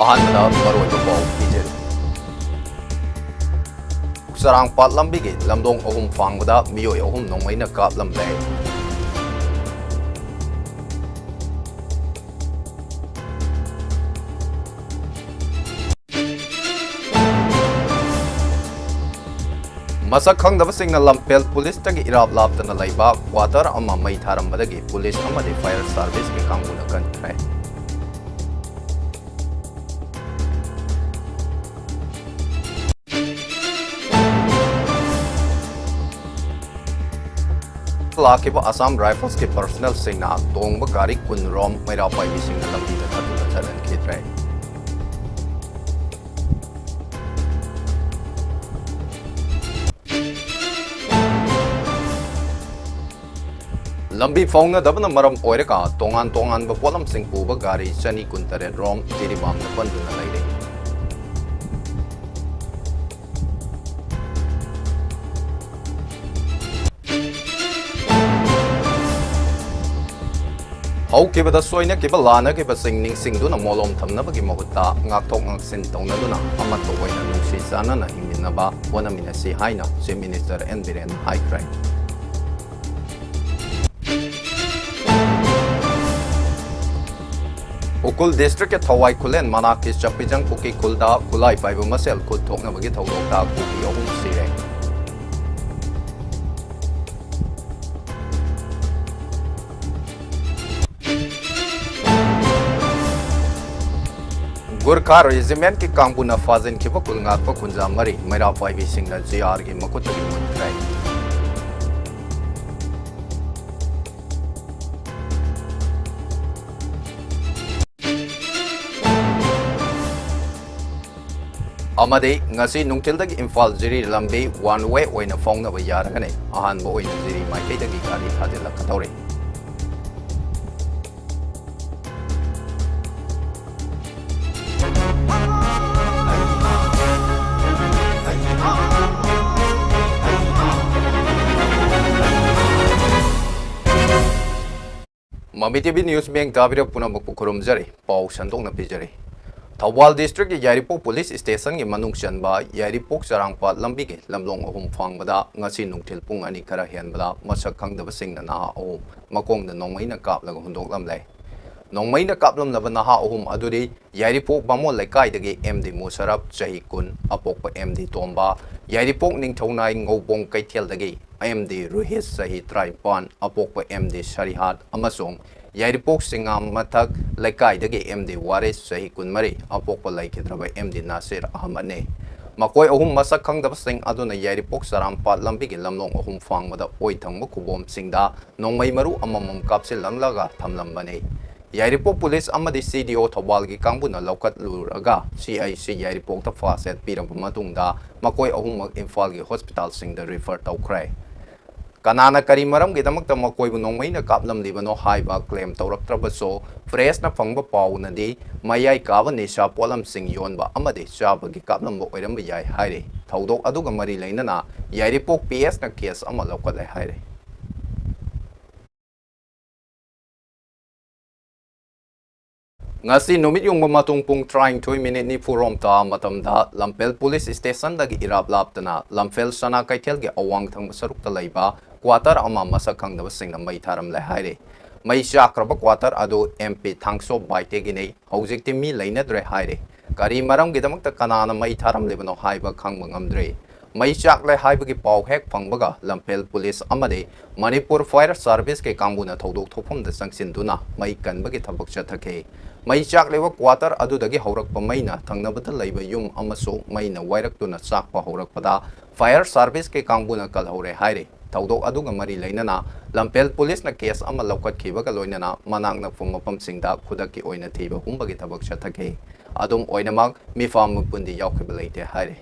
ꯑꯍꯥꯟꯕꯗ ꯃꯔꯨꯑꯣꯏꯕ ꯄꯥꯎ ꯄꯤꯖꯔꯤ ꯆꯔꯥꯡꯄꯥꯠ ꯂꯝꯕꯤꯒꯤ ꯂꯝꯗꯣꯡ ꯑꯍꯨꯝ ꯐꯥꯡꯕꯗ ꯃꯤꯑꯣꯏ ꯑꯍꯨꯝ ꯅꯣꯡꯃꯩꯅ ꯀꯥꯞꯂꯝꯂꯦ ꯃꯁꯛ ꯈꯪꯗꯕꯁꯤꯡꯅ ꯂꯝꯐꯦꯜ ꯄꯨꯂꯤꯁꯇꯒꯤ ꯏꯔꯥꯞ ꯂꯥꯞꯇꯅ ꯂꯩꯕ ꯀ꯭ꯋꯥꯇꯔ ꯑꯃ ꯃꯩ ꯊꯥꯔꯝꯕꯗꯒꯤ ꯄꯨꯂꯤꯁ ꯑꯃꯗꯤ ꯐꯥꯌꯔ ꯁꯥꯔꯚꯤꯁꯀꯤ ꯀꯥꯡꯕꯨꯅ ꯀꯟꯈ꯭ꯔꯦ ꯂꯥꯛꯈꯤꯕ ꯑꯁꯥꯝ ꯔꯥꯏꯐꯜꯁꯀꯤ ꯄꯔꯁꯣꯅꯦꯜꯁꯤꯡꯅ ꯇꯣꯡꯕ ꯒꯥꯔꯤ ꯀꯨꯟꯔꯣꯝ ꯃꯩꯔꯥ ꯄꯥꯏꯕꯤꯁꯤꯡꯅ ꯂꯝꯕꯤꯗ ꯊꯠꯇꯨꯅ ꯆꯠꯍꯟꯈꯤꯗ꯭ꯔꯦ ꯂꯝꯕꯤ ꯐꯥꯎꯅꯗꯕꯅ ꯃꯔꯝ ꯑꯣꯏꯔꯒ ꯇꯣꯉꯥꯟ ꯇꯣꯉꯥꯟꯕ ꯄꯣꯠꯂꯝꯁꯤꯡ ꯄꯨꯕ ꯒꯥꯔꯤ 128 ꯔꯣꯝ ꯖꯤꯔꯤꯕꯥꯝꯗ ꯄꯟꯗꯨꯅ ꯂꯩꯔꯦ ꯍꯧꯈꯤꯕꯗ ꯁꯣꯏꯅꯈꯤꯕ ꯂꯥꯟꯅꯈꯤꯕꯁꯤꯡ ꯅꯤꯡꯁꯤꯡꯗꯨꯅ ꯃꯣꯂꯣꯝ ꯊꯝꯅꯕꯒꯤ ꯃꯍꯨꯠꯇ ꯉꯥꯛꯊꯣꯛ ꯉꯥꯛꯁꯤꯟ ꯇꯧꯅꯗꯨꯅ ꯑꯃꯠꯇ ꯑꯣꯏꯅ ꯅꯨꯡꯁꯤ ꯆꯥꯟꯅꯅ ꯍꯤꯡꯃꯤꯟꯅꯕ ꯍꯣꯠꯅꯃꯤꯟꯅꯁꯤ ꯍꯥꯏꯅ ꯆꯤꯐ ꯃꯤꯅꯤꯁꯇꯔ ꯑꯦꯟ ꯕꯤꯔꯦꯟꯅ ꯍꯥꯏꯈ꯭ꯔꯦ ꯎꯈ꯭ꯔꯨꯜ ꯗꯤꯁꯇ꯭ꯔꯤꯛꯀꯤ ꯊꯋꯥꯏ ꯈꯨꯂꯦꯟ ꯃꯅꯥꯛꯀꯤ ꯆꯞꯄꯤꯖꯪ ꯄꯨꯛꯀꯤ ꯈꯨꯜꯗ ꯈꯨꯠꯂꯥꯏ ꯄꯥꯏꯕ ꯃꯁꯦꯜ ꯈꯨꯠ ꯊꯣꯛꯅꯕꯒꯤ ꯊꯧꯗꯣꯛꯇ ꯀꯨꯀꯤ ꯑꯍꯨꯝ ꯁꯤꯔꯦ ꯒꯨꯔꯈꯥ ꯔꯦꯖꯤꯃꯦꯟꯠꯀꯤ ꯀꯥꯡꯕꯨꯅ ꯐꯥꯖꯤꯟꯈꯤꯕ ꯈꯨꯜ ꯉꯥꯛꯄ ꯈꯨꯟꯖꯥ ꯃꯔꯤ ꯃꯩꯔꯥ ꯄꯥꯏꯕꯤꯁꯤꯡꯅ ꯖꯤꯑꯥꯔꯒꯤ ꯃꯈꯨꯠꯇꯒꯤ ꯃꯨꯠꯈ꯭ꯔꯦ ꯑꯃꯗꯤ ꯉꯁꯤ ꯅꯨꯡꯊꯤꯜꯗꯒꯤ ꯏꯝꯐꯥꯜ ꯖꯤꯔꯤ ꯂꯝꯕꯤ ꯋꯥꯟ ꯋꯦ ꯑꯣꯏꯅ ꯐꯥꯎꯅꯕ ꯌꯥꯔꯒꯅꯤ ꯑꯍꯥꯟꯕ ꯑꯣꯏꯅ ꯖꯤꯔꯤ ꯃꯥꯏꯀꯩꯗꯒꯤ ꯒꯥꯔꯤ ꯊꯥꯖꯤꯜꯂꯛꯀꯗꯧꯔꯤ ꯃꯃꯤ ꯇꯤꯚꯤ ꯅ꯭ꯌꯨꯁ ꯃꯤꯠꯌꯦꯡ ꯇꯥꯕꯤꯔꯤꯕ ꯄꯨꯝꯅꯃꯛꯄꯨ ꯈꯨꯔꯨꯝꯖꯔꯤ ꯄꯥꯎ ꯁꯟꯗꯣꯛꯅ ꯄꯤꯖꯔꯤ ꯊꯧꯕꯥꯜ ꯗꯤꯁꯇ꯭ꯔꯤꯛꯀꯤ ꯌꯥꯏꯔꯤꯄꯣꯛ ꯄꯨꯂꯤꯁ ꯁ꯭ꯇꯦꯁꯟꯒꯤ ꯃꯅꯨꯡ ꯆꯟꯕ ꯌꯥꯏꯔꯤꯄꯣꯛ ꯆꯔꯥꯡꯄꯥꯠ ꯂꯝꯕꯤꯒꯤ ꯂꯝꯂꯣꯡ ꯑꯍꯨꯝ ꯐꯥꯡꯕꯗ ꯉꯁꯤ ꯅꯨꯡꯊꯤꯜ ꯄꯨꯡ 2 ꯈꯔ ꯍꯦꯟꯕꯗ ꯃꯁꯛ ꯈꯪꯗꯕꯁꯤꯡꯅ ꯅꯍꯥ ꯑꯍꯨꯝ ꯃꯈꯣꯡꯗ ꯅꯣꯡꯃꯩꯅ ꯀꯥꯞꯂꯒ ꯍꯨꯟꯗꯣꯛꯂꯝꯂꯦ ꯅꯣꯡꯃꯩꯅ ꯀꯥꯞꯂꯝꯂꯕ ꯅꯍꯥ ꯑꯍꯨꯝ ꯑꯗꯨꯗꯤ ꯌꯥꯏꯔꯤꯄꯣꯛ ꯕꯥꯃꯣꯟ ꯂꯩꯀꯥꯏꯗꯒꯤ ꯑꯦꯝꯗꯤ ꯃꯨꯁꯔꯞ ꯆꯍꯤ 10 ꯑꯄꯣꯛꯄ ꯑꯦꯝꯗꯤ ꯇꯣꯝꯕ ꯌꯥꯏꯔꯤꯄꯣꯛ ꯅꯤꯡꯊꯧꯅꯥꯏ ꯉꯧꯕꯣꯡ ꯀꯩꯊꯦꯜꯗꯒꯤ ꯑꯦꯝꯗꯤ ꯔꯨꯍꯤꯁ ꯆꯍꯤ 19 ꯑꯄꯣꯛꯄ ꯑꯦꯝꯗꯤ ꯁꯔꯤꯍꯥꯠ ꯑꯃꯁꯨꯡ ꯌꯥꯏꯔꯤꯄꯣꯛ ꯁꯤꯡꯉꯥꯝ ꯃꯊꯛ ꯂꯩꯀꯥꯏꯗꯒꯤ ꯑꯦꯝꯗꯤ ꯋꯥꯔꯤꯁ ꯆꯍꯤ 14 ꯑꯄꯣꯛꯄ ꯂꯩꯈꯤꯗ꯭ꯔꯕ ꯑꯦꯝꯗꯤ ꯅꯥꯁꯤꯔ ꯑꯍꯃꯗꯅꯤ ꯃꯈꯣꯏ ꯑꯍꯨꯝ ꯃꯁꯛ ꯈꯪꯗꯕꯁꯤꯡ ꯑꯗꯨꯅ ꯌꯥꯏꯔꯤꯄꯣꯛ ꯆꯔꯥꯡꯄꯥꯠ ꯂꯝꯕꯤꯒꯤ ꯂꯝꯂꯣꯡ ꯑꯍꯨꯝ ꯐꯥꯡꯕꯗ ꯑꯣꯏ ꯊꯪꯕ ꯈꯨꯕꯣꯝꯁꯤꯡꯗ ꯅꯣꯡꯃꯩ ꯃꯔꯨ ꯑꯃꯃꯝ ꯀꯥꯞꯁꯤꯜꯂꯝꯂꯒ ꯊꯝꯂꯝꯕꯅꯤ ꯌꯥꯏꯔꯤꯄꯣꯛ ꯄꯨꯂꯤꯁ ꯑꯃꯗꯤ CDO ꯊꯧꯕꯥꯜꯒꯤ ꯀꯥꯡꯕꯨꯅ ꯂꯧꯈꯠꯂꯨꯔꯒ CIC ꯌꯥꯏꯔꯤꯄꯣꯛꯇ ꯐꯥꯁꯠ ꯑꯦꯗ ꯄꯤꯔꯕ ꯃꯇꯨꯡꯗ ꯃꯈꯣꯏ ꯑꯍꯨꯝꯃꯛ ꯏꯝꯐꯥꯜꯒꯤ ꯍꯣꯁꯄꯤꯇꯥꯜꯁꯤꯡꯗ ꯔꯤꯐꯔ ꯇꯧꯈ꯭ꯔꯦ ꯀꯅꯥꯅ ꯀꯔꯤ ꯃꯔꯝꯒꯤꯗꯃꯛꯇ ꯃꯈꯣꯏꯕꯨ ꯅꯣꯡꯃꯩꯅ ꯀꯥꯞꯂꯝꯂꯤꯕꯅꯣ ꯍꯥꯏꯕ ꯀ꯭ꯂꯦꯝ ꯇꯧꯔꯛꯇ꯭ꯔꯕꯁꯨ ꯐ꯭ꯔꯦꯁꯅ ꯐꯪꯕ ꯄꯥꯎꯅꯗꯤ ꯃꯌꯥꯏ ꯀꯥꯕ ꯅꯤꯁꯥ ꯄꯣꯠꯂꯝꯁꯤꯡ ꯌꯣꯟꯕ ꯑꯃꯗꯤ ꯆꯥꯕꯒꯤ ꯀꯥꯞꯂꯝꯕ ꯑꯣꯏꯔꯝꯕ ꯌꯥꯏ ꯍꯥꯏꯔꯤ ꯊꯧꯗꯣꯛ ꯑꯗꯨꯒ ꯃꯔꯤ ꯂꯩꯅꯅ ꯌꯥꯏꯔꯤꯄꯣꯛ PSꯅ ꯀꯦꯁ ꯑꯃ ꯂꯧꯈꯠꯂꯦ ꯍꯥꯏꯔꯤ ngasi numit yung mamatong pung 30 rom ta matamda Lamphel Police Station dagi irap laptana Lamphel sana kaithel gi awang thang saruk ta laiba quarter ama masak khangdaba singna mai tharam lai haire mai chakraba quarter adu MP thangso baite gi nei hojikti mi leinadre haire kari maram gi damak ta kanana mai tharam lebano haiba khangba ngamdre mai chak lai haibagi paw hek phangbaga Lamphel Police amade Manipur Fire Service ke kanguna thodok thopom da sangsinduna mai kanbagi thabak chathake mai chak lewa quarter adudagi haurakpa maina thangnabata leiba yum amaso maina wairaktuna chakpa haurakpada Fire Service ke kanguna kalhore haire thodok aduga mari leinana Lamphel Police na case ama laukatkibaga loinana manakna phumapam singda khudaki oina thiba humbagi thabak chathake adum oinamak mifam pundi yaukhiba leite haire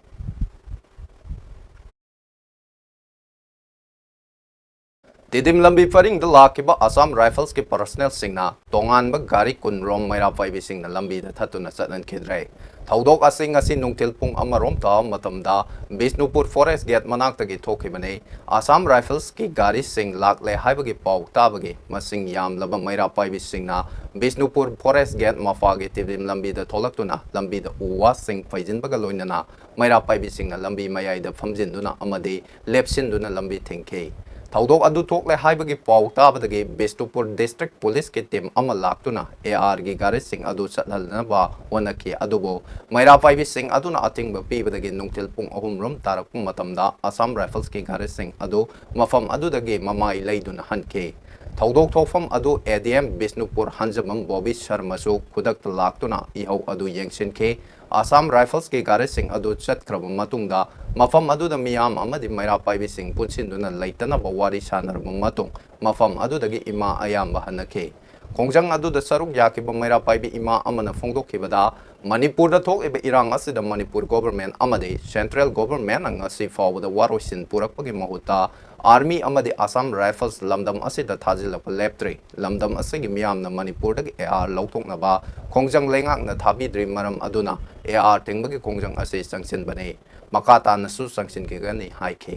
Tidim lambi faring the lakiba Assam Rifles ki personnel singna tongan ba gari kun rom maira paibi singna lambi da thatuna satnan khidrai thaudok asing asi nungtil pung amarom ta matamda Bishnupur Forest Gate manak tagi thokibane Assam Rifles ki gari sing lakle haibagi pau tabagi masing yam laba maira paibi singna Bishnupur Forest Gate mafagi tidim lambi da tholaktuna lambi da uwa sing faijin baga loinana maira paibi singna lambi mayai da famjinduna amadi lepsinduna lambi thengke Thaudok adu thokle haibagi pau tabadagi Bishnupur District Police ki team ama laktuna AR gi gari sing adu chathalna ba wanaki adubo maira paibi sing aduna ating ba pibadagi nungtil pung ahum rom tarak pung matamda Assam Rifles ki gari sing adu mafam adu dagi mamai leiduna hanke Thaudok thokfam adu ADM Bishnupur Hanjamam Bobby Sharma su kudak laktuna ihau adu yengsinke Assam Rifles ki gari sing adu chatkraba matungda mafam adu da miyam amadi maira paibi sing punsinduna leitana ba wari sanarba matung mafam adu dagi ima ayamba hanake Kongjang adu da saruk yakiba maira paibi ima amana phongdokhibada Manipur da thok eba irang asida Manipur government amadi central government ang asi fawda warosin purakpagi mahuta Army amadi Assam Rifles lamdam asida thajilapa leptre lamdam asigi miyamna Manipur dagi AR lauthoknaba Kongjang lengak na thabidri maram aduna AR tengbagi kongjang asi sangsinbane makata nasu sangsin ke gani haike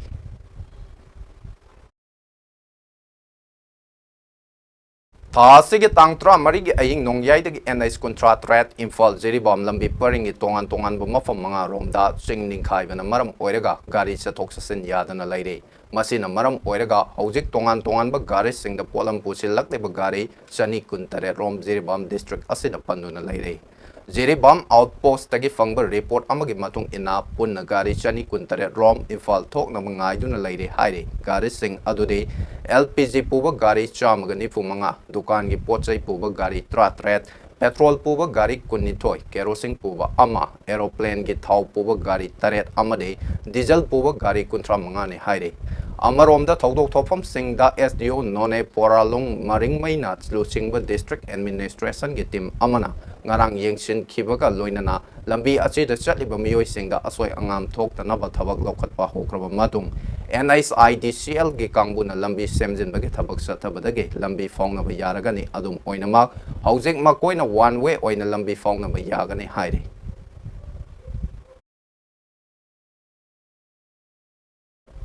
Thasigi tangtra marigi aying nongyai dagi NS contract threat infal jeribam lambi paringi tongan bumafam mga romda sing ningkai bana maram oiraga gari sa toksasin yadana laire masina maram oiraga hojik tongan ba gari sing da polam pusilak de ba gari sani kuntare rom jeribam district asina panduna laire Jeribam outpost tagi fangba report amagi matung ina punna gari chani kuntare rom infal thok na mangai duna laire haire gari sing adude LPG puba gari chamaga nifu manga dukan gi pochai puba gari trat petrol puba gari kunithoi kerosene puba ama aeroplane gi thau puba gari taret amade diesel puba gari kuntra manga ne haire Amaromda Thaudok Thopam Singh da SDO None Poralung Maring Maina Lusingba District Administration gi team amana ngarang yengsin khibaga loinana lambi achi da chatliba miyoi singda asoi angam thok tanaba thabak lokhatpa hokraba matung NISIDCL gi kangbuna lambi semjin bagi thabak sathabadagi lambi fawnaba yaragani adum oinama hojik makoina one way oina lambi fawnaba yagani haire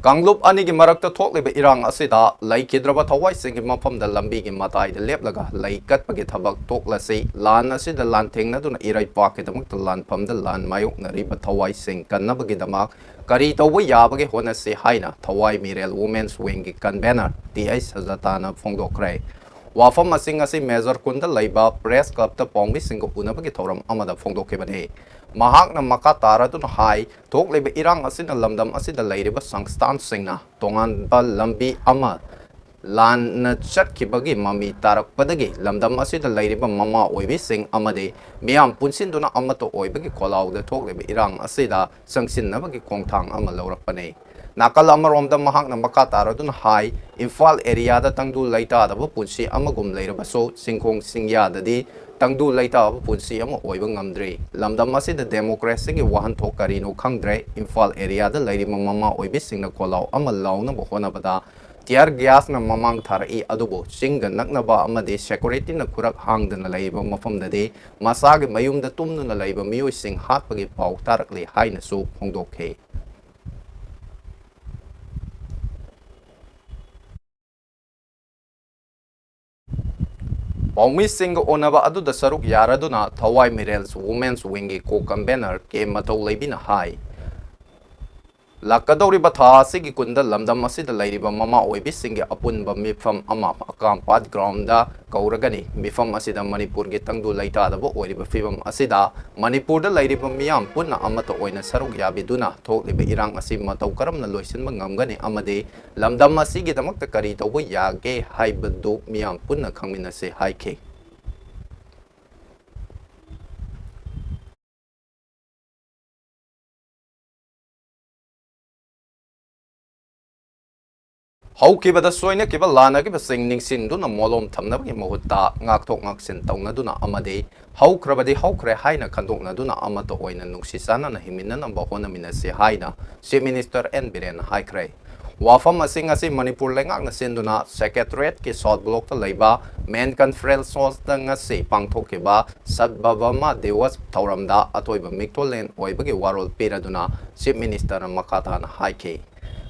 Kanglup ani gi marakta thokleba irang asida lai kidraba thawai sing gi mafam da lambi gi matai da leplaga lai kat pagi thabak tokla sei lan asida lan thengna duna irai pak ke damak lan pham da lan mayok na ri ba thawai sing kanna bagi damak kari tawba ya bagi hona se haina thawai mirel women's wing gi kan banner TI sajatana phongdokrai wafam asing asi major kunda laiba press club ta pongbi sing ko una bagi thoram amada phongdokke bane Mahak na makatara dun hai thok leba irang asina lamdam asida lairiba sangstan singna tongan ba lambi ama lan na chat kibagi mami tarak padagi lamdam asida lairiba mama oibi sing amade miyam punsin duna amato oibagi kolau da thok leba irang asida sangsin na bagi kongthang ama laurakpane nakal amarom da mahak na makatara dun hai Imphal area da tangdu laita da punsi amagum lairiba so singkong singya da di Tangdu laita punsi ama oiba ngamdre lamdam asida democracy gi wahan thokari no khangdre Imphal area da lairi mama oibi singna kolau ama launa bo hona bada tiar gas na mamang thar e adubo singa nakna ba amade security na kurak hangdana laiba mafam da de masa gi mayum da tumnu na laiba miyoi sing hat pagi pau tarak le haina su phongdokhe Paumi Singh onaba adu da saruk yaraduna Thawai Mirels Women's Wing ko banner ke matau leibina hai Lakadori batha sigi kunda lamdam asida lairiba mama oibi singi apunba mifam ama akampat ground da kauragani mifam asida Manipur gi tangdu laita da bo oiriba fibam asida Manipur da lairiba miyam punna amata oina saruk yabiduna thokliba irang asi matau karamna loisinba ngamgani amade lamdam asigi damakta kari tawbo yage haibadu miyam punna khangminase haike How kiba da soina kiba lana kiba sing ning sin duna molom thamna bagi mohutta ngak thok ngak sin tawna duna amade how krabadi how kre haina khandokna duna amato oina nungsi sana na himina na bahona mina se haina Chief Minister N Biren hai kre Wafam asing asi Manipur lengak na sinduna Secretariat ki South Block ta leiba Main Conference Hall ta ngasi pangthokiba Sadbavama Dewas Thauramda atoiba Miktolen oibagi warol piraduna Chief Minister makata na haike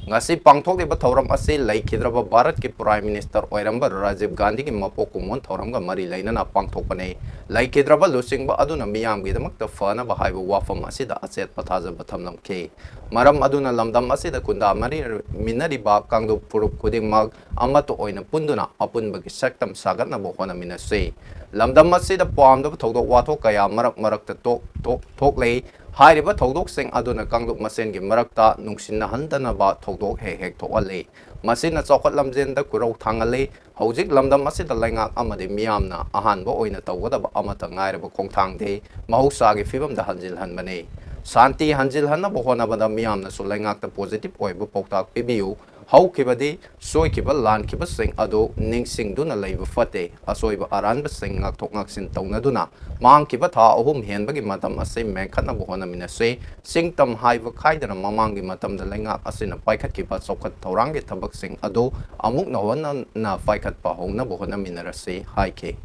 ngasi pangthokiba thauram asi laikhidraba Bharat ki Prime Minister oiramba Rajiv Gandhi ki mapokumon thauramga mari lainana pangthokpane laikhidraba lusingba aduna miyam gi damakta fana ba haiba wafam asida achet pathaja bathamlam ke maram aduna lamdam asida kunda mari minari ba kangdu purup kuding mag amato oina punduna apun bagi saktam sagat na bo hona minase lamdam asida pamda thodok wathok kaya marak ta tok lei hairiba thodok sing aduna kangdu masen gi marakta nungsinna handana ba thodok hek thokale masina chokhat lamjen da kurau thangale hojik lamdam asida laingak amade miyamna ahan bo oina tawgada amata ngairaba khongthang de mahausa gi fibam da hanjil hanbane Santi Hanjil Hanna Bohona Badam Yam, the Solangak the positive oil Potak PBU, how Kibadi, Soy Kibal Land Kibas Sing Ado, Ning Sing Duna Lave Fate, Asoiba Aran Sing Toknak in Tonaduna, Mang Kibata, Home Henbagi Madam, a same man Kana Bohona Minase, Sing Tam Hive Kaidan Mamangi Matam the Langak as in a Paikat Kiba Sokat Torangi Tabak Sing Ado, Amuk Nawana na Paikat Pahona Bohona Minarase, High K.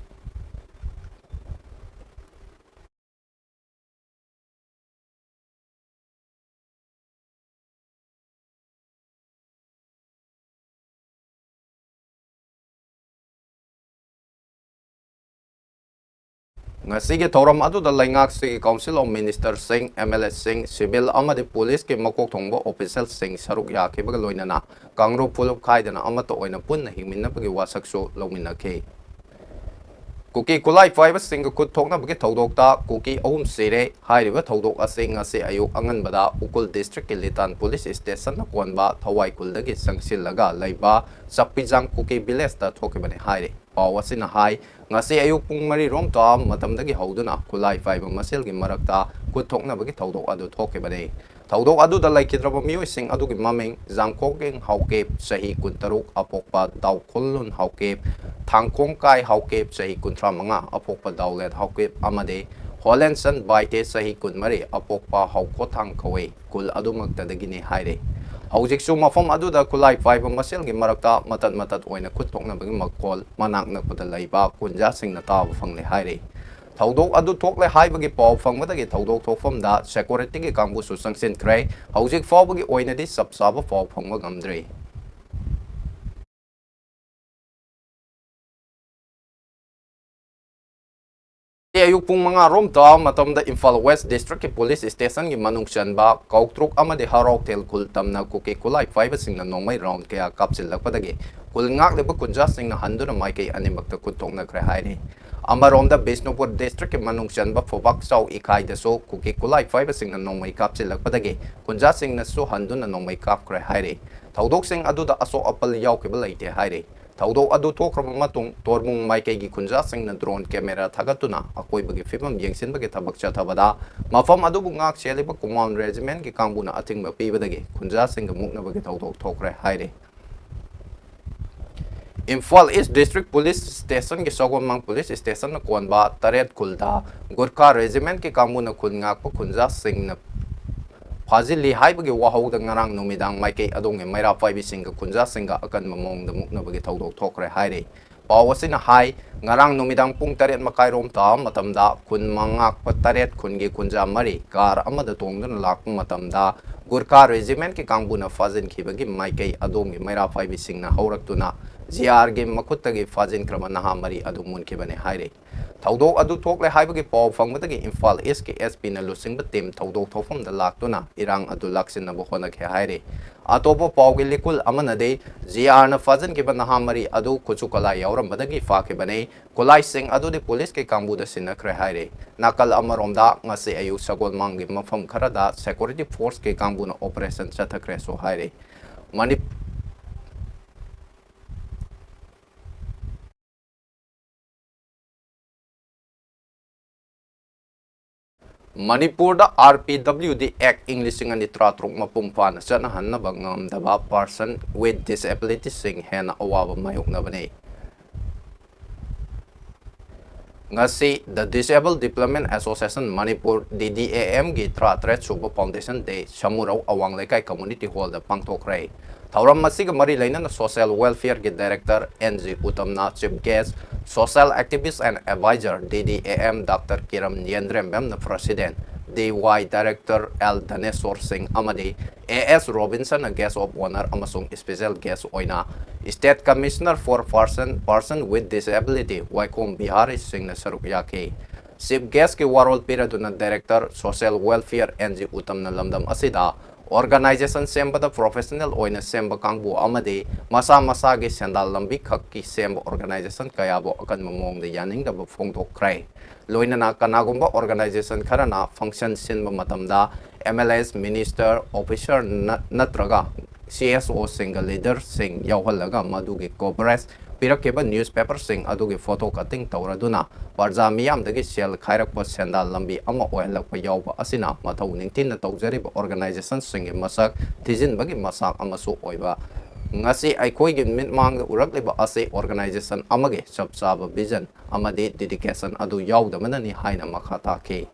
Ngasi thoram adu da laingak si Council of Ministers sing MLS sing civil amade police ke makok thongbo official sing saruk ya ke baga loinana kangro pulup khaidana amato oina punna hingminna bagi wasakso lomina ke Kuki kulai five sing kut thokna bagi thodokta kuki ahum sire hairiba thodok ase ngasi ayuk angan bada ukul district ke litan police station na konba thawai kuldagi sangsil laga laiba sakpijang kuki village ta thokibane haire pawasina hai ngasi ayuk pung mari rom ta matamdagi hauduna kulai five masel gi marakta kut thokna bagi thodok adu thokibane thodok adu da laikhidraba mioi sing adu gi mameng jangkokeng hauke sahi kuntaruk apokpa daukholun hauke thangkong kai hauke sahi kuntra manga apokpa daulet hauke amade Hollandson baite sahi kunmari apokpa hauko thang khawe kul adu maktadagini haire Hojik su mafam adu da kulai five masel gi marakta matat oina kuthokna bagi makol manak na kudalaiba kunja sing na taw fangle haire Thodok adu thokle haibagi paw fangmadagi thodok thokfam da security gi kangbu su sangsin krai hojik fawbagi oina di sabsaba paw fangma gamdre ayuk pung mga rom ta matam da Imphal West District ki Police Station gi manungsan ba kautruk amade harok tel kul tamna kuke kulai 5 sing na nongmai round kaya kapsil lakpadagi kul ngak leba kunja sing na handuna mai kay animak ta kuntong na kre hairi amarom da Bishnupur District ki manungsan ba fobak saw ikai da so kuke kulai 5 sing na nongmai kapsil lakpadagi kunja sing na so handuna nongmai kap kre hairi thodok sing adu da aso apal yaw ke balaite hairi Thodok adu thokraba matung tormung maikegi kunja singna drone camera thagatuna akoibagi fibam yengsinbagi thabak chathabada mafam adu ngak cheliba command regiment ki kangbuna athingba pibadagi kunja singga muknabagi thodok thokre haire Imphal East District Police Station ki Sogomang Police Station na konba taret kulda Gurkha regiment ki kangbuna khungak pa kunja singna Fazili haibagi wahau da ngarang numidang maike adong maira five singa kunja singa akan mamong da mukna bagi thodok thokre haire pawasina hai ngarang numidang pung taret makai rom ta matamda kun mangak pa taret kungi kunja mari kar amada tongdan lak matamda Gurkha regiment ki kangbuna fazin khibagi maike adong maira five singna haurak GR ge makuttagi fazin krama naha mari adong mun khibane haire Thodok adu thokle haibagi paw fangmadagi Imphal East ki SP na lusingba team thodok thofam da laktuna irang adu laksin na bokhona khe haire atopo paw gi likul amana de GR na fazan ki bana hamari adu kuchukala yawram badagi fa ke bane kulai sing adu de police ke kambu da sinna kre haire nakal amaromda ngase ayu sagol mangi mafam khara da security force ke kambu na operation chathakre so haire mani Manipur da RPWD Act English and Tratruk Mapumpan Sana Hanna Bangam Daba person with disability sing Hena Awawa Mayuk Nabane. Ngasi the Disabled Development Association Manipur DDAM gi Tratre Suba Foundation Day Shamurau Awang Lekai Community Hall the Pangtok Ray. Thauram masiga mari lainana social welfare ki director NG Utamna chief guest social activist and advisor DDAM Dr. Kiram Yendrem Bem na president DY director L Dhaneswar Singh Amadi AS Robinson a guest of honor amasung special guest oina state commissioner for person with disability Waikom Bihari Singh na saruk yake chief guest ki warol piraduna director social welfare NG Utamna lamdam asida organization sembada professional oina semba kangbu amade masa gi sendal lambi khakki semba organization kayabo akan mamong de yaning da phong tok krai loinana kanagumba organization kharana function sinba matamda MLS minister officer natraga CSO single leader sing yawhalaga madugi cobras pirakeba newspaper sing adugi photo cutting tawraduna barza miyam dagi sel khairakpa sendal lambi ama oilakpa yawba asina mathau ningtin na tawjariba organization sing masak tijin bagi masak amasu oiba ngasi aikoi gi mitmang urakliba ase organization amage sabsaba vision amade dedication adu yawdamanani haina makhata ke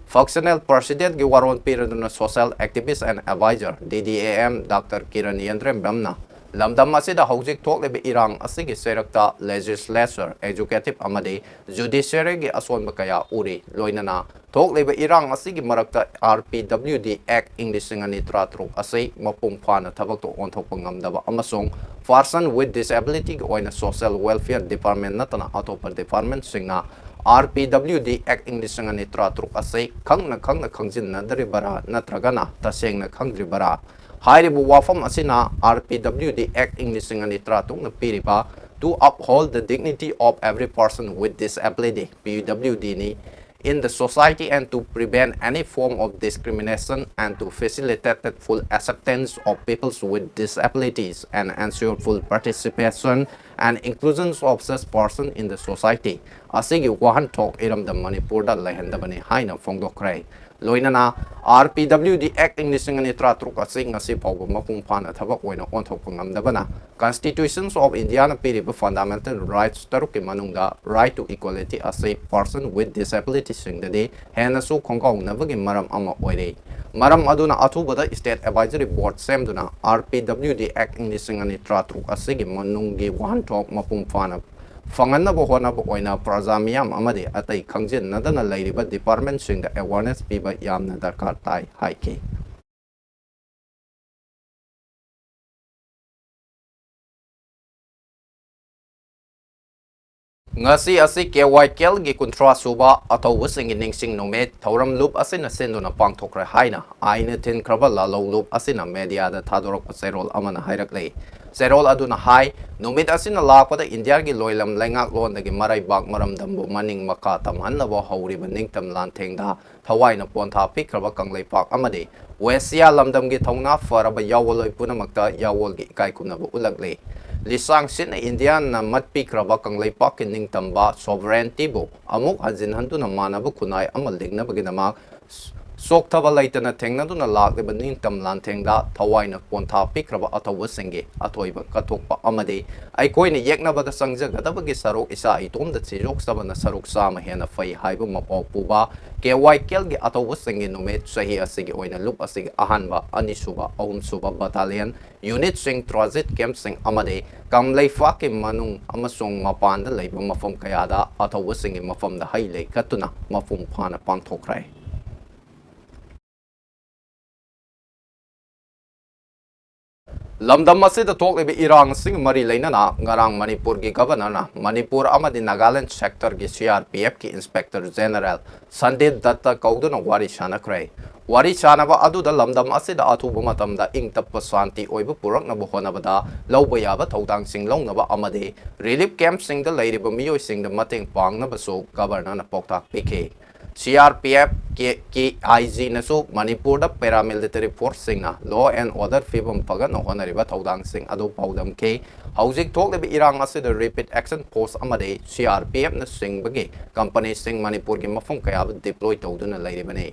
functional president gi waron piraduna social activist and advisor DDAM Dr. Kiran Yendrem Bamna lamdam asida hojik thoklebe irang asigi serakta legislature executive amade judiciary gi asonba kaya uri loinana thoklebe irang asigi marakta RPWD Act English ngani tratru asai mapum phana thabak to onthokpa ngamdaba amasong person with disability gi oina social welfare department natana atopa department singna RPWD Act English ngani tratru asai khangna khangjin na daribara natragana tasengna khangdribara Hairibu wafam asina RPWD Act English ngani tratung na piriba to uphold the dignity of every person with disability PWD ni in the society and to prevent any form of discrimination and to facilitate the full acceptance of people with disabilities and ensure full participation and inclusion of such person in the society. Asigi wahan talk iram the Manipur da lahendabani haina fongdokrai. Loinana RPWD Act English ngani tratruk asing ngasi pawba mapung phana thabak oina onthokpa ngamdabana Constitutions of India na piriba fundamental rights taruki manungda right to equality as a person with disability singdadi hena su khongkong nabagi maram ama oire maram aduna athubada state advisory board semduna RPWD Act English ngani tratruk asigi manunggi wan talk mapung phana Fanganaba honaba oina prazamiyam amadi atai khangjin nadana lairiba department singda awareness piba yamna darkar tai haike ngasi asi KYKL gi kuntra suba atau sing ningsing nomet thoram loop asina senduna pangthokra haina aina tin kraba la loop asina media da thadorok serol amana hairakle serol aduna hai nomit asina lakpada India gi loilam lengak lon dagi marai bak maram dambu maning maka tamhanaba hauriba ningtam lanthengda thawaina pontha pikraba kanglei pak amade Westia lamdam gi thongna faraba yawoloi punamakta yawol gi kai kunaba ulakle Lisang sin India na matpi kraba kanglei pak ning tamba sovereignty bo amuk hajin hantu na manaba kunai amal ligna baginamak sok thaba laitana thengna duna lakleba ning tam lanthengda thawaina pontha pikraba athawa singe athoiba kathokpa amade aikoina yeknaba da sangjagadabagi sarok isa itomda chijok sabana sarok sama hena fai haiba mapau puba KYKL gi athawa singe numet sahi asigi oina lup asigi ahanba anisuba ahumsuba battalion unit sing transit camp sing amade kamlei faki manung amasong mapanda leiba mafam kayada athawa singe mafamda hailei katuna mafum phana pangthokrai Lamdam asida thoklebe irang sing mari lainana ngarang Manipur gi governor na Manipur amadi Nagaland sector gi CRPF ki inspector general Sandip Datta kauduna wari sanakrai wari sanaba aduda lamdam asida athuba matamda ingtappa santi oiba puraknaba honabada lawba yaba thodang sing lawnaba amadi relief camp sing da leiriba miyoi sing da mateng pangnaba so governor na poktak pk CRPF IG naso Manipur da paramilitary force singna law and order fibam pagan honariba thodang sing adu paudam ke housing thoklebe irang asida rapid action force amade CRPF na sing bagi company sing Manipur gi mafum kaya deploy tawduna lairibane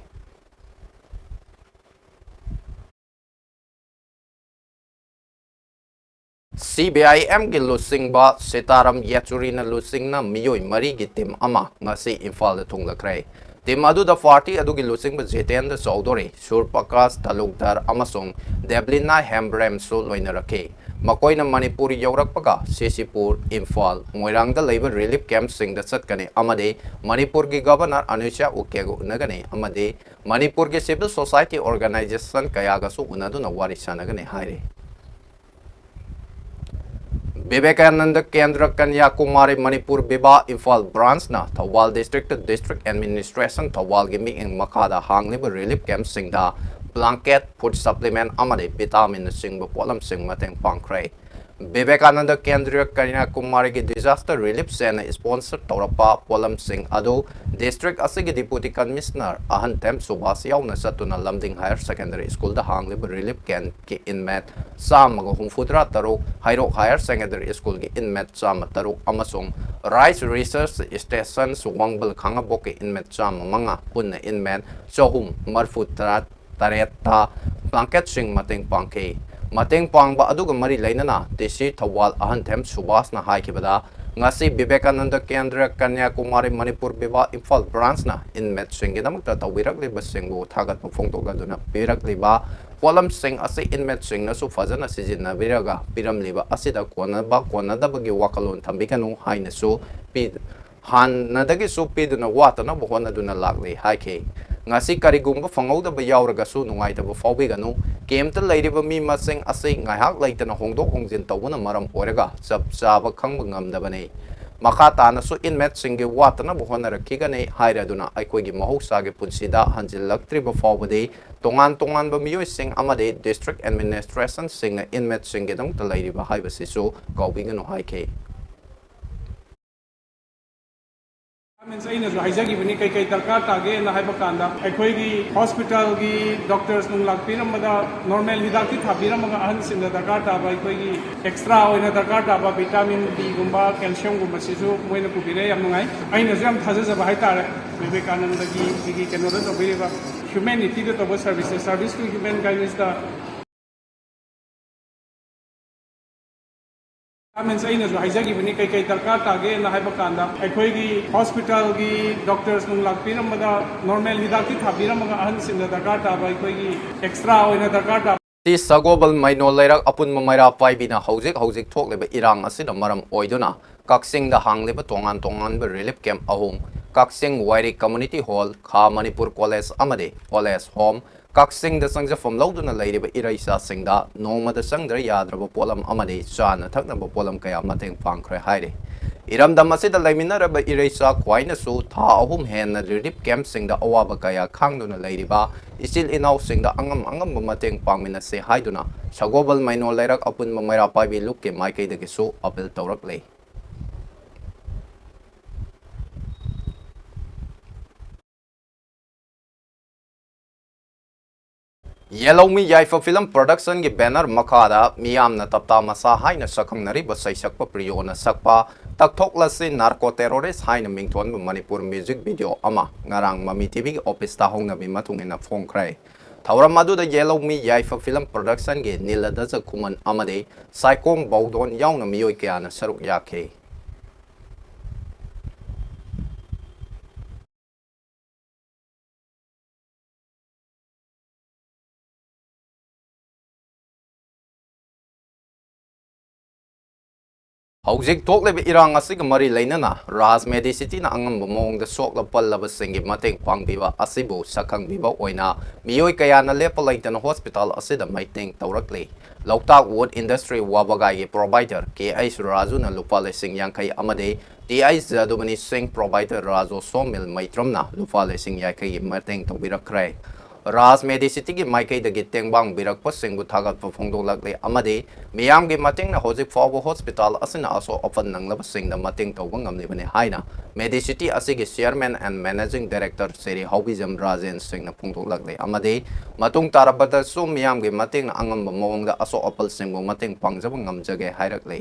CBIM gi lusing ba setaram yachurina lusing na miyoi mari gi tim ama ngasi imphal da thungla krai team ꯑꯗꯨꯗ party ꯑꯗꯨꯒꯤ ꯂꯨꯆꯤꯡꯕ ꯖꯤꯇꯦꯟꯗ꯭ꯔ ꯆꯧꯙꯨꯔꯤ, ꯁꯨꯔꯄ꯭ꯔꯀꯥꯁ ꯇꯥꯂꯨꯛꯗꯥꯔ ꯑꯃꯁꯨꯡ ꯗꯦꯕꯂꯤꯅꯥ ꯍꯦꯝꯕ꯭ꯔꯦꯝꯁꯨ ꯂꯣꯏꯅꯔꯛꯈꯤ꯫ ꯃꯈꯣꯏꯅ ꯃꯅꯤꯄꯨꯔ ꯌꯧꯔꯛꯄꯒ ꯁꯤꯁꯤꯄꯨꯔ, ꯏꯝꯐꯥꯜ, ꯃꯣꯏꯔꯥꯡꯗ ꯂꯩꯕ relief ꯀꯦꯝꯞꯁꯤꯡꯗ ꯆꯠꯀꯅꯤ ꯑꯃꯗꯤ ꯃꯅꯤꯄꯨꯔꯒꯤ ꯒꯚꯔꯅꯔ ꯑꯅꯨꯁ꯭ꯌꯥ ꯎꯀꯦꯒ ꯎꯅꯒꯅꯤ ꯑꯃꯗꯤ ꯃꯅꯤꯄꯨꯔꯒꯤ ꯁꯤꯚꯤꯜ ꯁꯣꯁꯥꯏꯇꯤ ꯑꯣꯔꯒꯅꯥꯏꯖꯦꯁꯟ ꯀꯌꯥꯒꯁꯨ ꯎꯅꯗꯨꯅ ꯋꯥꯔꯤ ꯁꯥꯟꯅꯒꯅꯤ ꯍꯥꯏꯔꯤ꯫ विवेकानंद केंद्र कन्याकुमारी मणिपुर विभा इम्फाल ब्रांचना Thoubal district district administration Thoubal की मिंग मखादा हांगलिब रिलीफ कैंप सिंगदा ब्लैंकेट फूड सप्लीमेंट अमदे विटामिन सिंग पोलम सिंग मतंग पांखरे। विवेकानंद केंद्र कन्याकुमारी की डिजास्टर रिलीफ सेना स्पॉन्सर तौरपा पोलम सिंग अदो डिस्ट्रिक्ट असिगी डिप्यूटी कमिश्नर अहन टेम सुभाष याउना चतुना लमदिंग हायर सेकेंडरी स्कूल दा हांगलिब रिलीफ कैंप की इनमेट चामग हुंफुद्रा तरुक हाइरोक हायर सेकेंडरी स्कूल की इनमेट चाम तरुक अमसुंग राइस रिसर्च स्टेशन सुवांगबल खांगाबोक की इनमेट चाम मंगा पुन्ना इनमेट चहुम मरफुद्रा तरेता ब्लैंकेट सिंग मतंग पांखे। मतंग पांगबा अदुग मरी लैनना डीसी थौबाल अहन टेम सुभाषना हाइखिबदा ngasi विवेकानंद केंद्र कन्याकुमारी मणिपुर विभा इम्फाल ब्रांचना इनमेट सिंगीदमक्ता तौबिरक्लिबा सिंगबु थागतपा फोंदोक्लदुना पिरक्लिबा पोलम सिंग असे इनमेट सिंगनसु फजना सिजिन्नबिरगा पिरमलिबा असिदा कोनदबगी वाखलोन थंबिगनु हाइनसु पि हान्नदगिसु पिदुना वातनबु होनदुना लागले हाइखे। ngasi karigumba fangauda yauragasu nungaitaba fawbiganu kemta leiriba mi masing ase ngaihak leitana hongdok hongjin tawbuna maram oraga chap chaba khangba ngamdabane makha tanasu inmate singi watana bohonarakigane hairaduna aikoigi mahousage punsida hanjillaktriba fawbade tongan ba miyoi sing amade district administration sing inmate singedam ta leiriba haibasisu kaubinganu haike। ꯑꯩꯅꯁꯨ ꯍꯥꯏꯖꯈꯤꯕꯅꯤ ꯀꯩ ꯗꯔꯀꯥꯔ ꯇꯥꯒꯦꯅ ꯍꯥꯏꯕ ꯀꯥꯟꯗ ꯑꯩꯈꯣꯏꯒꯤ ꯍꯣꯁꯄꯤꯇꯥꯜꯒꯤ doctors ꯅꯨꯡ ꯂꯥꯛꯄꯤꯔꯝꯕꯗ normal ꯍꯤꯗꯥꯛꯇꯤ ꯊꯥꯕꯤꯔꯝꯃꯒ ꯑꯍꯟꯁꯤꯡꯗ ꯗꯔꯀꯥꯔ ꯇꯥꯕ ꯑꯩꯈꯣꯏꯒꯤ ꯑꯦꯛꯁꯇ꯭ꯔꯥ ꯑꯣꯏꯅ ꯗꯔꯀꯥꯔ ꯇꯥꯕ ꯚꯤꯇꯥꯃꯤꯟ ꯕꯤꯒꯨꯝꯕ ꯀꯦꯜꯁꯤꯌꯝꯒꯨꯝꯕꯁꯤꯁꯨ ꯃꯣꯏꯅ ꯄꯨꯕꯤꯔꯛꯑꯦ ꯌꯥꯝ ꯅꯨꯡꯉꯥꯏ꯫ ꯑꯩꯅꯁꯨ ꯌꯥꯝ ꯊꯥꯖꯖꯕ ꯍꯥꯏꯇꯥꯔꯦ ꯕꯤꯕꯦꯀꯥꯅꯟꯗꯒꯤ ꯁꯤꯒꯤ ꯀꯩꯅꯣꯗ ꯇꯧꯕꯤꯔꯤꯕ ꯍ꯭ꯌꯨꯃꯦꯅꯤꯇꯤꯗ ꯇꯧꯕ ꯁꯔꯚꯤꯁ ꯇꯨ ꯍ꯭ꯌꯨꯃꯦꯟ ꯀꯥꯏꯟꯗꯅꯦꯁꯇ ꯑꯩꯅꯁꯨ ꯍꯥꯏꯖꯈꯤꯕꯅꯤ ꯀꯩ ꯗꯔꯀꯥꯔ ꯇꯥꯒꯦꯅ ꯍꯥꯏꯕ ꯀꯥꯟꯗ ꯑꯩꯈꯣꯏꯒꯤ ꯍꯣꯁꯄꯤꯇꯥꯜꯒꯤ ꯗꯣꯛꯇꯔꯁ ꯅꯨꯡ ꯂꯥꯛꯄꯤꯔꯝꯕꯗ ꯅꯣꯔꯃꯦꯜ ꯍꯤꯗꯥꯛꯇꯤ ꯊꯥꯕꯤꯔꯝꯃꯒ ꯑꯍꯟꯁꯤꯡꯗ ꯗꯔꯀꯥꯔ ꯇꯥꯕ ꯑꯩꯈꯣꯏꯒꯤ ꯑꯦꯛꯁꯇ꯭ꯔꯥ ꯑꯣꯏꯅ ꯗꯔꯀꯥꯔ ꯇꯥꯕ ꯁꯒꯣꯕꯜ ꯃꯩꯅꯣ ꯂꯩꯔꯛ ꯑꯄꯨꯟꯕ ꯃꯩꯔꯥ ꯄꯥꯏꯕꯤꯅ ꯍꯧꯖꯤꯛ ꯊꯣꯛꯂꯤꯕ ꯏꯔꯥꯡ ꯑꯁꯤꯅ ꯃꯔꯝ ꯑꯣꯏꯗꯨꯅ ꯀꯛꯆꯤꯡꯗ ꯍꯥꯡꯂꯤꯕ ꯇꯣꯉꯥꯟꯕ ꯔꯤꯂꯤꯐ ꯀꯦꯝꯞ ꯑꯍꯨꯝ ꯀꯛꯆꯤꯡ ꯋꯥꯏꯔꯤ ꯀꯝꯃꯨꯅꯤꯇꯤ ꯍꯣꯜ, ꯈꯥ ꯃꯅꯤꯄꯨꯔ ꯀꯣꯂꯦꯖ ꯑꯃꯗꯤ ꯀꯣꯂꯦꯖ ꯍꯣꯝ ꯀꯛꯆꯤꯡꯗ ꯆꯪꯖꯐꯝ ꯂꯧꯗꯨꯅ ꯂꯩꯔꯤꯕ ꯏꯔꯩꯆꯥꯁꯤꯡꯗ ꯅꯣꯡꯃꯗ ꯆꯪꯗ꯭ꯔ ꯌꯥꯗ꯭ꯔꯕ ꯄꯣꯠꯂꯝ ꯑꯃꯗꯤ ꯆꯥꯅ ꯊꯛꯅꯕ ꯄꯣꯠꯂꯝ ꯀꯌꯥ ꯃꯇꯦꯡ ꯄꯥꯡꯈ꯭ꯔꯦ ꯍꯥꯏꯔꯤ꯫ इरमदम असिदा लैमिनरब इरैचा ख्वाइनसु था अहुम हेन रिलीफ कैंपसिंग अवाब कया खांगदुना लैरिबा इचिल इनाउसिंग अंगम मतेंग पांगमिनसे हाइदुना सगोबल मैनो लैरक अपुनब मैरा पाइबी लुक के माइकैदगिसु अपील तौरकले। येलोमी याइफा फिल्म प्रोडक्शन की बैनर मखादा मियामना तप्ता मसा हाइना सखंगनरिब सैसक्प प्रियोना सकपा तकथोकलसी नार्को टेरोरिस्ट हाइना मिंगथोन मणिपुर म्यूजिक वीडियो अमा ngarang MAMI TV की ऑफिस ता होंगनबी मतुंगिना फोंखरै। थौरम अदुदा येलोमी याइफा फिल्म प्रोडक्शन की नीलदज कुमन अमदे साइकोम बौदोन याउना मियोय कयाना सरुक याखे। हौजिक थोकलेब इरांग असिग मरी लैनना राज मेडिसिटीना अंगम मोंग द सोकला पल्लबा सिंगी मतेंग पांगबिबा असिबु सखंगबिबा ओइना मियोय कयाना लेप लैतन हॉस्पिटल असिदा मैतेंग तौरकले। लौताक वुड इंडस्ट्री वाबगाई प्रोवाइडर के राजुना लुपा लिसिंग यांखै अमदे टीआईस जादुबनी सिंह प्रोवाइडर राजो सोमिल मैत्रमना लुपा लिसिंग यांखै मतेंग तौबिरखरै। राज मेडिसिटी की माइकैदगी तेंबांग बिरकप सिंगबु थागतप फोंदोलकले अमदे मियामगी मतेंगना होजिक फावबो हॉस्पिटल असिना असो ओपन नंगलब सिंगदा मतेंग तौबा ngamlibane हाइना मेडिसिटी असिगी चेयरमैन एंड मैनेजिंग डायरेक्टर सेरी हौबिजम राजेन सिंगना फोंदोलकले अमदे मतुंग तारबदसु मियामगी मतेंगना अंगम मोंगदा असो ओपल सिंगबु मतेंग पांगजब ngamjage हाइरकले।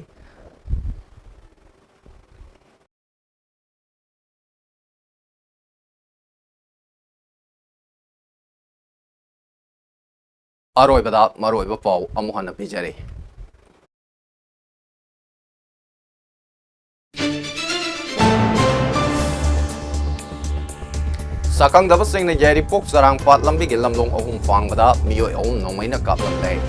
अरोइबदा मरोइबा पाउ अमुहन पिजरे। Sakangdabasingna Yairipok Sarangpat Lambigi Lamlong Ahum Fangbada Miyoi Ahum Nomaina Kaplamlay.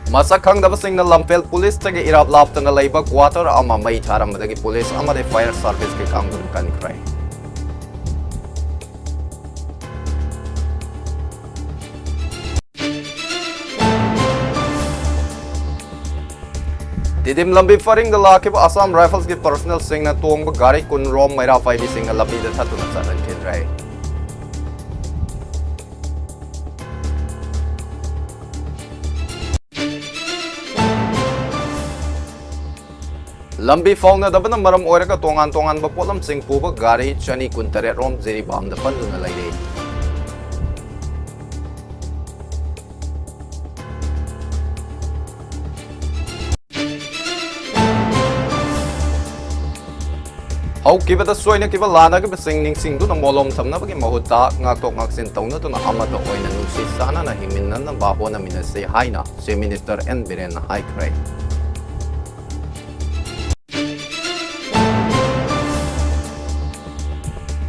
Masakangdabasingna Lampel Police Tagi Irap Laptana Labor Quarter Ama Mai Taramadagi Police Amade Fire Service Ki Kangun Kanikray. Didim lambi faring galakib Assam Rifles ki personal singna tongba gari kun rom maira 5 singa lambi da thatuna saran khilrai. Lambi fauna dabana maram oiraga tongan ba polam sing puba gari chani kun tare rom zeri bam da panduna laire. How give the soina give a lana give a singing sing to the molom tamnabaki mahuta, ngakok ngaksin tona to the amata oina nusi sana na himinan na babona minase haina, si minister and biren high cray.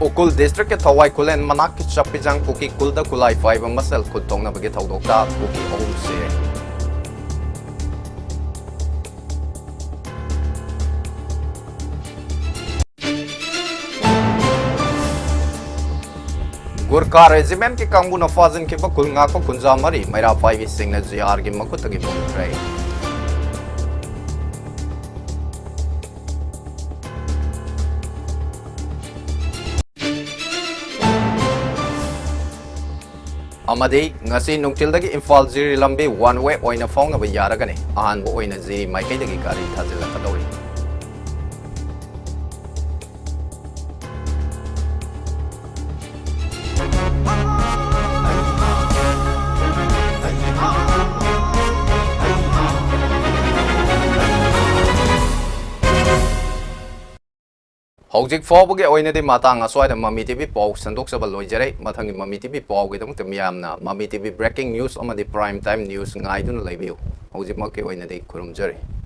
Ukul district at Hawaii Kulen Manaki Chapijang Kuki Kulda Kulai 5 masel kutong na bagit hawdokta Kuki home se. Gurkha Regiment ki Kambu na Fazin ki bakul nga ko kunza mari mayra 5 sing na GR ki makutagi monitray. Amadi ngasi nungtildagi Imphal Ziri lambi one way oina faung na bayaragani ahan bo oina Ziri may kaydagi kari thazila kadawri. Hojik fawbage oina de matang aswai MAMI TV paw sandok sabal loijare mathangi MAMI TV paw gidam temyamna MAMI TV breaking news amadi prime time news ngai dun leibiu hojik makke oina de kurumjare.